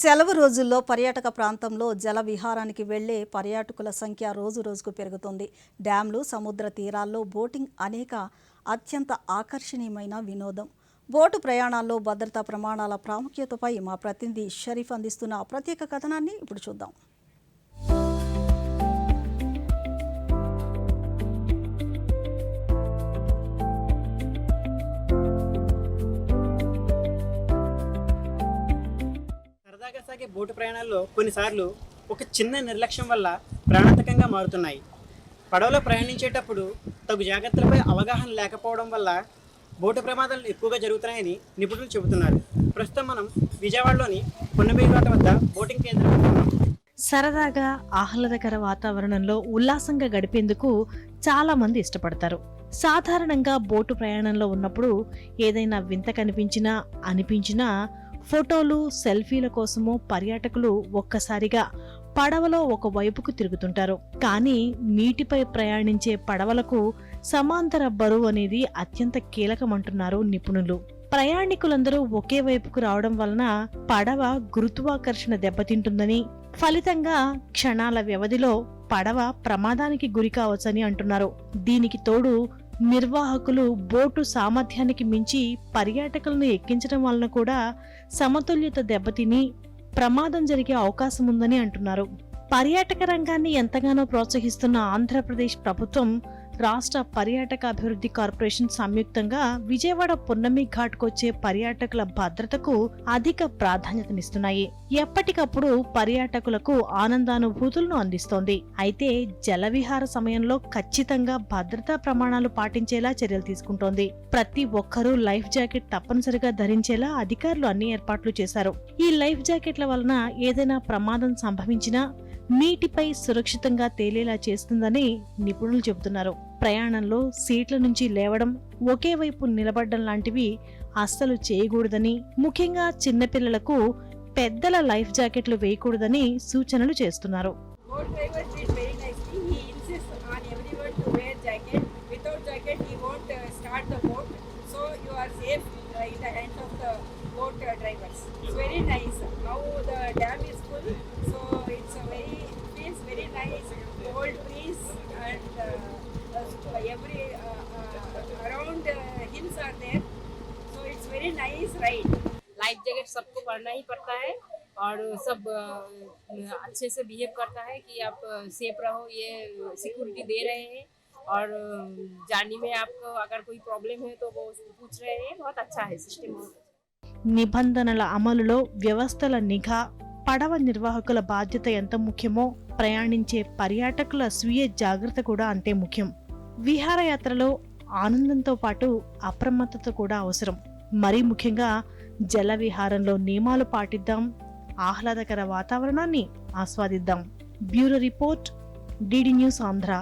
సెలవు రోజుల్లో పర్యాటక ప్రాంతంలో జల విహారానికి వెళ్లే పర్యాటకుల సంఖ్య రోజురోజుకు పెరుగుతోంది. డ్యాంలు, సముద్ర తీరాల్లో బోటింగ్ అనేక అత్యంత ఆకర్షణీయమైన వినోదం. బోటు ప్రయాణాల్లో భద్రతా ప్రమాణాల ప్రాముఖ్యతపై మా ప్రతినిధి షరీఫ్ అందిస్తున్న ప్రత్యేక కథనాన్ని ఇప్పుడు చూద్దాం. సరదాగా సాగే బోటు ప్రయాణాల్లో కొన్నిసార్లు ఒక చిన్న నిర్లక్ష్యం వల్ల ప్రాణాంతకంగా మారుతున్నాయి. పడవలో ప్రయాణించేటప్పుడు తగు జాగ్రత్తలపై అవగాహన లేకపోవడం వల్ల బోటు ప్రమాదాలు ఎక్కువగా జరుగుతున్నాయని నిపుణులు చెబుతున్నారు. ప్రస్తుతం మనం విజయవాడలోని పొన్నబేగులాట వద్ద బోటింగ్ కేంద్రం ఉన్నాం. సరదాగా ఆహ్లాదకర వాతావరణంలో ఉల్లాసంగా గడిపేందుకు చాలా మంది ఇష్టపడతారు. సాధారణంగా బోటు ప్రయాణంలో ఉన్నప్పుడు ఏదైనా వింత అనిపించినా ఫోటోలు, సెల్ఫీల కోసమో పర్యాటకులు ఒక్కసారిగా పడవలో ఒక వైపుకు తిరుగుతుంటారు. కానీ నీటిపై ప్రయాణించే పడవలకు సమాంతర బరువు అనేది అత్యంత కీలకమంటున్నారు నిపుణులు. ప్రయాణికులందరూ ఒకే వైపుకు రావడం వలన పడవ గురుత్వాకర్షణ దెబ్బతింటుందని, ఫలితంగా క్షణాల వ్యవధిలో పడవ ప్రమాదానికి గురి కావచ్చని అంటున్నారు. దీనికి తోడు నిర్వాహకులు బోటు సామర్థ్యానికి మించి పర్యాటకులను ఎక్కించడం వలన కూడా సమతుల్యత దెబ్బతిని ప్రమాదం జరిగే అవకాశం ఉందని అంటున్నారు. పర్యాటక రంగాన్ని ఎంతగానో ప్రోత్సహిస్తున్న ఆంధ్రప్రదేశ్ ప్రభుత్వం, రాష్ట్ర పర్యాటక అభివృద్ధి కార్పొరేషన్ సంయుక్తంగా విజయవాడ పున్నమి ఘాట్కొచ్చే పర్యాటకుల భద్రతకు అధిక ప్రాధాన్యతనిస్తున్నాయి. ఎప్పటికప్పుడు పర్యాటకులకు ఆనందానుభూతులను అందిస్తోంది. అయితే జలవిహార సమయంలో ఖచ్చితంగా భద్రతా ప్రమాణాలు పాటించేలా చర్యలు తీసుకుంటోంది. ప్రతి ఒక్కరూ లైఫ్ జాకెట్ తప్పనిసరిగా ధరించేలా అధికారులు అన్ని ఏర్పాట్లు చేశారు. ఈ లైఫ్ జాకెట్ల వలన ఏదైనా ప్రమాదం సంభవించినా నీటిపై సురక్షితంగా తేలేలా చేస్తుందని నిపుణులు చెబుతున్నారు. ప్రయాణంలో సీట్ల నుంచి లేవడం, ఒకే వైపు నిలబడడం లాంటివి అస్సలు చేయకూడదని, ముఖ్యంగా చిన్నపిల్లలకు పెద్దల లైఫ్ జాకెట్లు వేయకూడదని సూచనలు చేస్తున్నారు. Cold breeze and every around hills are there, so it's very nice ride. Life jacket सबको पहनना ही पड़ता है और सब अच्छे से बिहेव करता है कि आप सेफ रहो, ये सिक्योरिटी दे रहे हैं और जाने में आपको अगर कोई प्रॉब्लम है तो वो पूछ रहे हैं. बहुत अच्छा है सिस्टम. నిబంధనల అమలులో వ్యవస్థల నిఘా, పడవ నిర్వాహకుల బాధ్యత ఎంత ముఖ్యమో ప్రయాణించే పర్యాటకుల స్వీయ జాగ్రత్త కూడా అంతే ముఖ్యం. విహారయాత్రలో ఆనందంతో పాటు అప్రమత్తత కూడా అవసరం. మరీ ముఖ్యంగా జల విహారంలో నియమాలు పాటిద్దాం, ఆహ్లాదకర వాతావరణాన్ని ఆస్వాదిద్దాం. Bureau report, DD news Andhra.